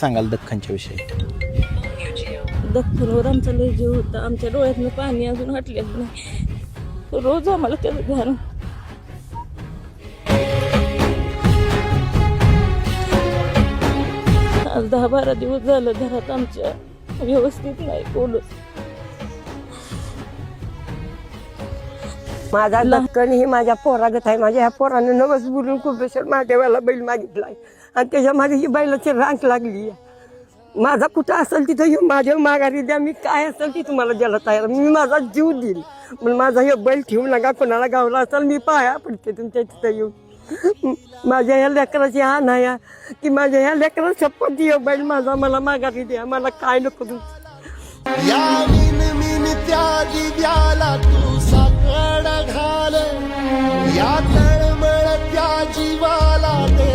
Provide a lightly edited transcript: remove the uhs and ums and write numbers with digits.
सांगाल दख्खनच्या विषयी? दख्खनवर आमचा लय जीव होता. आमच्या डोळ्यातनं पाणी अजून हटलेलं नाही. रोज आम्हाला त्याचं ध्यान. आज 10-12 दिवस झालं घरात आमच्या व्यवस्थित नाही कोणच. माझा दख्खन ही माझ्या पोरागत आहे. माझ्या ह्या पोरानं नवस बोलून कुपेश्वर महादेवाला बैल मागितलाय आणि त्याच्यामध्ये ही बैलाची रांक लागली. माझा कुठं असेल तिथं हे माझ्या माघारी द्या. मी काय असेल ती तुम्हाला द्यायला तयार. मी माझा जीव देईल पण माझा हे बैल ठेवू नका. कोणाला गावला असेल मी पाया पडते तुमच्या तिथं येऊन. माझ्या ह्या लेकराची हा नाही की माझ्या ह्या लेकरा शपथ दियो बैल माझा मला माघारी द्या. मला काय नको या मिन त्यागी द्याला तू साकड घाल. या तळमळ त्या जीवाला दे